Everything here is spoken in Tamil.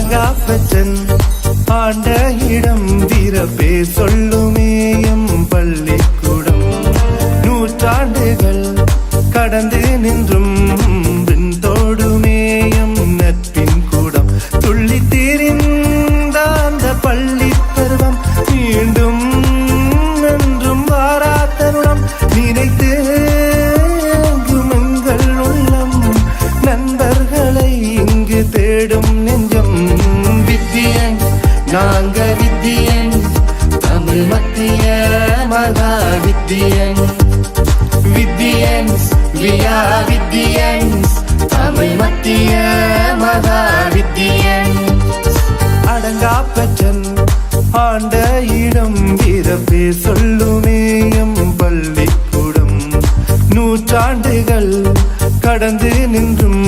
அடங்காப்பச்சன் ஆண்ட இடம் வீரப்பே சொல்லுமேயம் பள்ளிக்கூடம் நூற்றாண்டுகள் கடந்து நின்றும் தோடுமேயம் நட்பின் கூடம் துள்ளி திரிந்த அந்த பள்ளி பருவம் மீண்டும் என்றும் வாராத்தருடம் நினைத்து எங்கள் உள்ளம் நண்பர்களை இங்கு தேடும் நெஞ்சம் வித்தியன் நாங்க வித்தியன் தமிழ் மத்திய மகா வித்தியன் வித்தியன்ஸ் வியா வித்தியன்ஸ் தமிழ் மத்திய மகா வித்தியன்ஸ் அடங்காப்பச்சன் ஆண்ட இடம் வீரப்பே சொல்லுமேயம் பள்ளிக்கூடம் நூற்றாண்டுகள் கடந்து நின்றும்